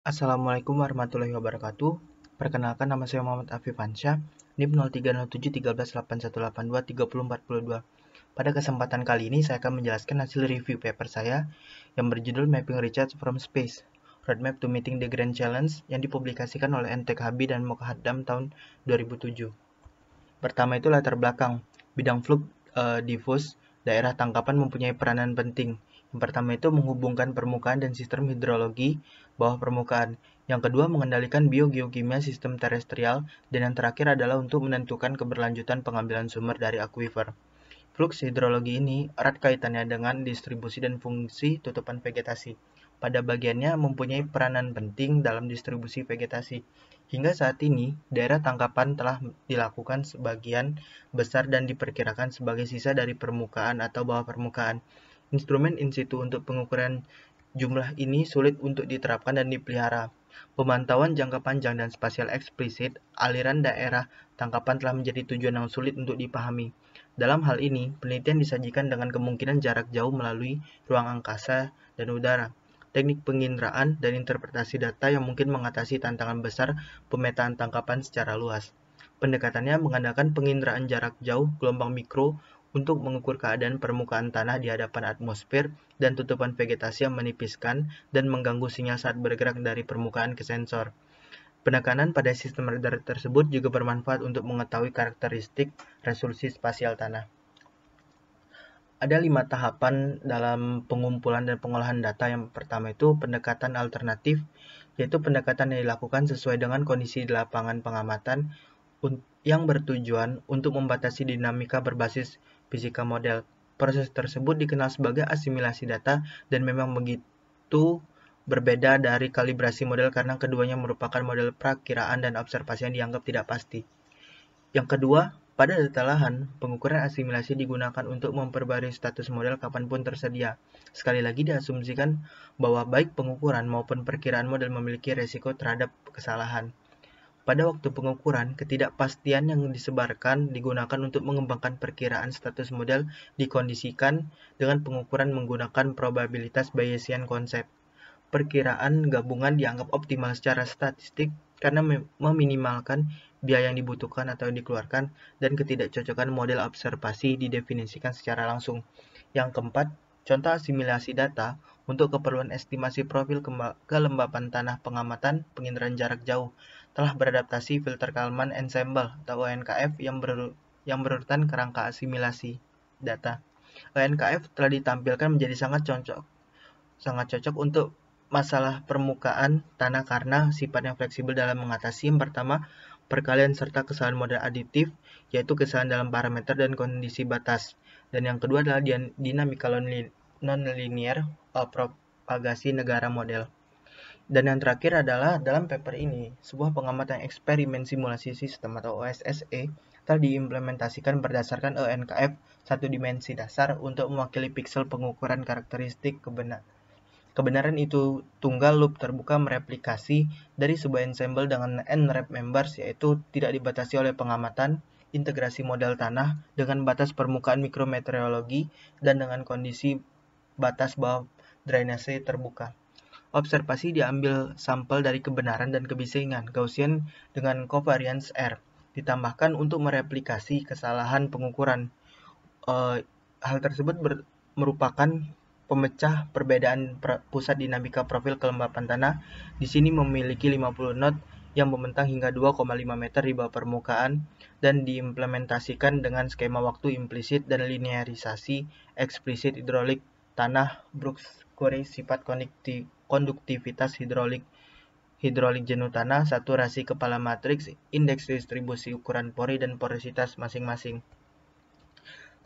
Assalamualaikum warahmatullahi wabarakatuh. Perkenalkan, nama saya Muhammad Afif Ansyah, NIM 03071381823042. Pada kesempatan kali ini saya akan menjelaskan hasil review paper saya yang berjudul Mapping Recharge from Space, Roadmap to Meeting the Grand Challenge yang dipublikasikan oleh NTKHB dan Mokhadam tahun 2007. Pertama itu latar belakang. Bidang fluk diffuse daerah tangkapan mempunyai peranan penting. Yang pertama itu menghubungkan permukaan dan sistem hidrologi bawah permukaan. Yang kedua mengendalikan biogeokimia sistem terestrial. Dan yang terakhir adalah untuk menentukan keberlanjutan pengambilan sumber dari akuifer. Fluks hidrologi ini erat kaitannya dengan distribusi dan fungsi tutupan vegetasi. Pada bagiannya mempunyai peranan penting dalam distribusi vegetasi. Hingga saat ini, daerah tangkapan telah dilakukan sebagian besar dan diperkirakan sebagai sisa dari permukaan atau bawah permukaan. Instrumen in situ untuk pengukuran jumlah ini sulit untuk diterapkan dan dipelihara. Pemantauan jangka panjang dan spasial eksplisit, aliran daerah tangkapan telah menjadi tujuan yang sulit untuk dipahami. Dalam hal ini, penelitian disajikan dengan kemungkinan jarak jauh melalui ruang angkasa dan udara. Teknik penginderaan dan interpretasi data yang mungkin mengatasi tantangan besar pemetaan tangkapan secara luas. Pendekatannya mengandalkan penginderaan jarak jauh gelombang mikro untuk mengukur keadaan permukaan tanah di hadapan atmosfer dan tutupan vegetasi yang menipiskan dan mengganggu sinyal saat bergerak dari permukaan ke sensor. Penekanan pada sistem radar tersebut juga bermanfaat untuk mengetahui karakteristik resolusi spasial tanah. Ada 5 tahapan dalam pengumpulan dan pengolahan data. Yang pertama itu pendekatan alternatif, yaitu pendekatan yang dilakukan sesuai dengan kondisi di lapangan pengamatan yang bertujuan untuk membatasi dinamika berbasis fisika model. Proses tersebut dikenal sebagai asimilasi data dan memang begitu berbeda dari kalibrasi model karena keduanya merupakan model prakiraan dan observasi yang dianggap tidak pasti. Yang kedua, pada data lahan, pengukuran asimilasi digunakan untuk memperbarui status model kapanpun tersedia. Sekali lagi diasumsikan bahwa baik pengukuran maupun perkiraan model memiliki resiko terhadap kesalahan. Pada waktu pengukuran, ketidakpastian yang disebarkan digunakan untuk mengembangkan perkiraan status model dikondisikan dengan pengukuran menggunakan probabilitas Bayesian konsep. Perkiraan gabungan dianggap optimal secara statistik karena meminimalkan biaya yang dibutuhkan atau dikeluarkan dan ketidakcocokan model observasi didefinisikan secara langsung. Yang keempat, contoh asimilasi data untuk keperluan estimasi profil kelembapan tanah pengamatan penginderaan jarak jauh telah beradaptasi filter Kalman Ensemble atau ONKF yang berurutan kerangka asimilasi data. ONKF telah ditampilkan menjadi sangat cocok untuk masalah permukaan tanah karena sifatnya fleksibel dalam mengatasi yang pertama, perkalian serta kesalahan model aditif, yaitu kesalahan dalam parameter dan kondisi batas. Dan yang kedua adalah dinamika nonlinear propagasi negara model. Dan yang terakhir adalah dalam paper ini, sebuah pengamatan eksperimen simulasi sistem atau OSSE telah diimplementasikan berdasarkan ONKF satu dimensi dasar untuk mewakili piksel pengukuran karakteristik kebenaran itu tunggal loop terbuka mereplikasi dari sebuah ensemble dengan n-rep members, yaitu tidak dibatasi oleh pengamatan, integrasi model tanah dengan batas permukaan mikrometeorologi dan dengan kondisi batas bawah drainase terbuka. Observasi diambil sampel dari kebenaran dan kebisingan Gaussian dengan covariance R, ditambahkan untuk mereplikasi kesalahan pengukuran. Hal tersebut merupakan pemecah perbedaan pusat dinamika profil kelembapan tanah. Di sini memiliki 50 knot yang membentang hingga 2,5 meter di bawah permukaan dan diimplementasikan dengan skema waktu implisit dan linearisasi eksplisit hidrolik tanah Brooks-Corey sifat konduktivitas hidrolik jenuh tanah, saturasi kepala matriks, indeks distribusi ukuran pori dan porositas masing-masing.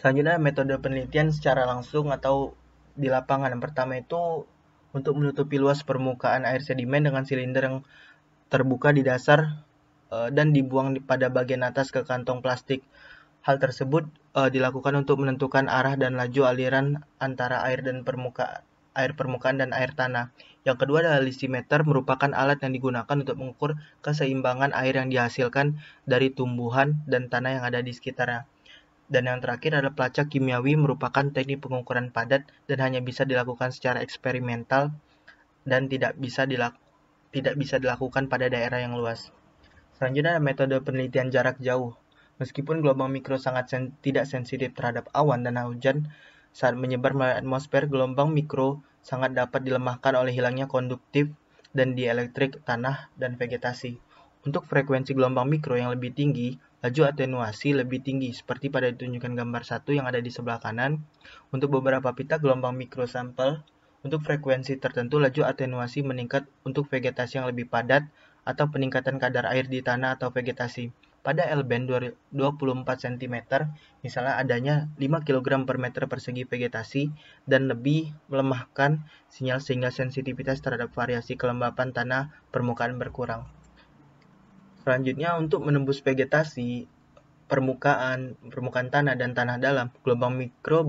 Selanjutnya metode penelitian secara langsung atau di lapangan. Yang pertama itu untuk menutupi luas permukaan air sedimen dengan silinder yang terbuka di dasar dan dibuang pada bagian atas ke kantong plastik. Hal tersebut dilakukan untuk menentukan arah dan laju aliran antara air permukaan dan air tanah. Yang kedua adalah lisimeter, merupakan alat yang digunakan untuk mengukur keseimbangan air yang dihasilkan dari tumbuhan dan tanah yang ada di sekitarnya. Dan yang terakhir adalah pelacak kimiawi, merupakan teknik pengukuran padat dan hanya bisa dilakukan secara eksperimental dan tidak bisa tidak bisa dilakukan pada daerah yang luas. Selanjutnya ada metode penelitian jarak jauh. Meskipun gelombang mikro sangat tidak sensitif terhadap awan dan hujan saat menyebar melalui atmosfer, gelombang mikro sangat dapat dilemahkan oleh hilangnya konduktif dan dielektrik tanah dan vegetasi. Untuk frekuensi gelombang mikro yang lebih tinggi, laju atenuasi lebih tinggi, seperti pada ditunjukkan gambar 1 yang ada di sebelah kanan. Untuk beberapa pita gelombang mikro sampel, untuk frekuensi tertentu laju atenuasi meningkat untuk vegetasi yang lebih padat atau peningkatan kadar air di tanah atau vegetasi. Pada L-band 24 cm, misalnya adanya 5 kg per meter persegi vegetasi dan lebih melemahkan sinyal sehingga sensitivitas terhadap variasi kelembapan tanah permukaan berkurang. Selanjutnya, untuk menembus vegetasi, permukaan tanah dan tanah dalam, gelombang mikro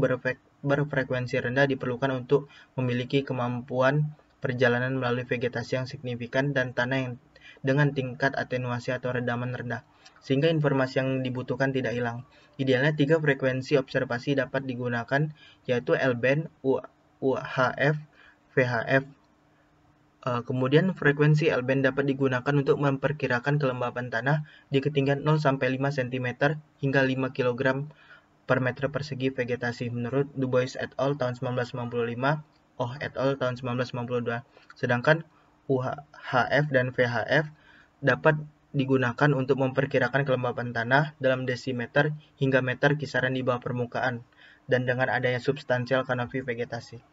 berfrekuensi rendah diperlukan untuk memiliki kemampuan perjalanan melalui vegetasi yang signifikan dan tanah yang dengan tingkat atenuasi atau redaman rendah, sehingga informasi yang dibutuhkan tidak hilang. Idealnya 3 frekuensi observasi dapat digunakan, yaitu L-band, UHF, VHF. Kemudian frekuensi L-band dapat digunakan untuk memperkirakan kelembapan tanah di ketinggian 0-5 cm hingga 5 kg per meter persegi vegetasi menurut Du Bois et al. Tahun 1995, Oh et al. Tahun 1992. Sedangkan UHF dan VHF dapat digunakan untuk memperkirakan kelembapan tanah dalam desimeter hingga meter kisaran di bawah permukaan dan dengan adanya substansial kanopi vegetasi.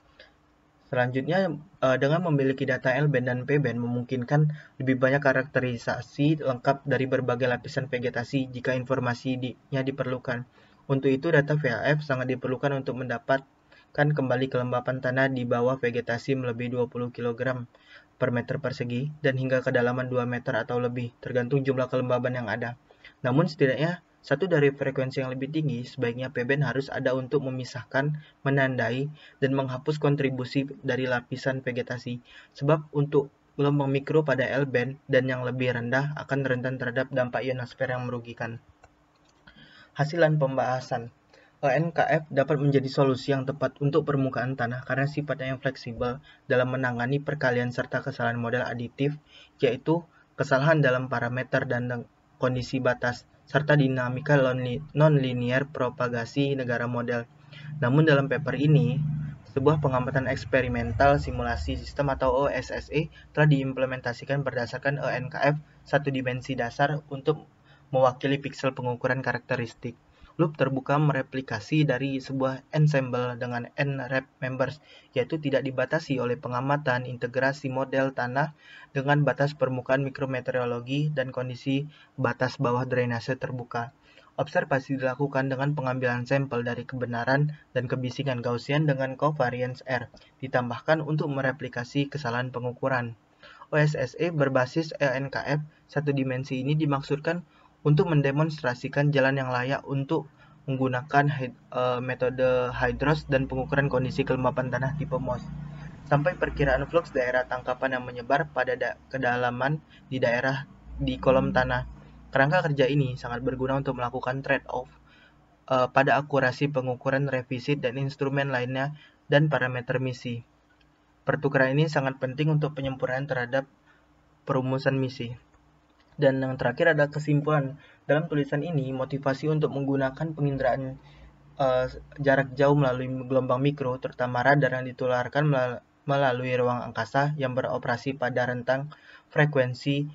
Selanjutnya, dengan memiliki data L-band dan P-band memungkinkan lebih banyak karakterisasi lengkap dari berbagai lapisan vegetasi jika informasinya diperlukan. Untuk itu, data VHF sangat diperlukan untuk mendapatkan kembali kelembapan tanah di bawah vegetasi melebihi 20 kg per meter persegi dan hingga kedalaman 2 meter atau lebih, tergantung jumlah kelembaban yang ada. Namun setidaknya satu dari frekuensi yang lebih tinggi, sebaiknya P-band harus ada untuk memisahkan, menandai, dan menghapus kontribusi dari lapisan vegetasi. Sebab untuk gelombang mikro pada L-band dan yang lebih rendah akan rentan terhadap dampak ionosfer yang merugikan. Hasilan pembahasan. NKF dapat menjadi solusi yang tepat untuk permukaan tanah karena sifatnya yang fleksibel dalam menangani perkalian serta kesalahan model aditif, yaitu kesalahan dalam parameter dan kondisi batas, serta dinamika non-linear propagasi negara model. Namun dalam paper ini, sebuah pengamatan eksperimental simulasi sistem atau OSSE telah diimplementasikan berdasarkan NKF satu dimensi dasar untuk mewakili piksel pengukuran karakteristik. Loop terbuka mereplikasi dari sebuah ensemble dengan n-rep members, yaitu tidak dibatasi oleh pengamatan integrasi model tanah dengan batas permukaan mikrometeorologi dan kondisi batas bawah drainase terbuka. Observasi dilakukan dengan pengambilan sampel dari kebenaran dan kebisingan Gaussian dengan covariance R, ditambahkan untuk mereplikasi kesalahan pengukuran. OSSE berbasis NKF satu dimensi ini dimaksudkan untuk mendemonstrasikan jalan yang layak untuk menggunakan metode hydros dan pengukuran kondisi kelembapan tanah tipe MOS, sampai perkiraan flux daerah tangkapan yang menyebar pada kedalaman di daerah di kolom tanah. Kerangka kerja ini sangat berguna untuk melakukan trade-off pada akurasi pengukuran revisit dan instrumen lainnya dan parameter misi. Pertukaran ini sangat penting untuk penyempurnaan terhadap perumusan misi. Dan yang terakhir ada kesimpulan. Dalam tulisan ini, motivasi untuk menggunakan penginderaan jarak jauh melalui gelombang mikro, terutama radar yang ditularkan melalui ruang angkasa yang beroperasi pada rentang frekuensi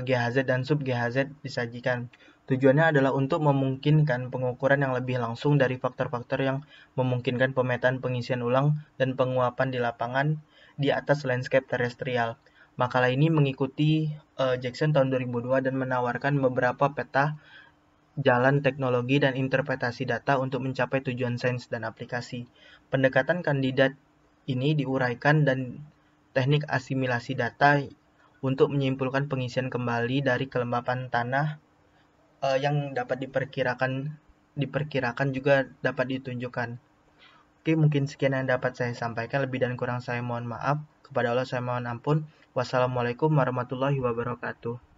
GHz dan sub-GHz disajikan. Tujuannya adalah untuk memungkinkan pengukuran yang lebih langsung dari faktor-faktor yang memungkinkan pemetaan pengisian ulang dan penguapan di lapangan di atas landscape terestrial. Makalah ini mengikuti Jackson tahun 2002 dan menawarkan beberapa peta jalan teknologi dan interpretasi data untuk mencapai tujuan sains dan aplikasi. Pendekatan kandidat ini diuraikan dan teknik asimilasi data untuk menyimpulkan pengisian kembali dari kelembapan tanah yang dapat diperkirakan juga dapat ditunjukkan. Oke, mungkin sekian yang dapat saya sampaikan. Lebih dan kurang saya mohon maaf. Kepada Allah saya mohon ampun. Wassalamualaikum warahmatullahi wabarakatuh.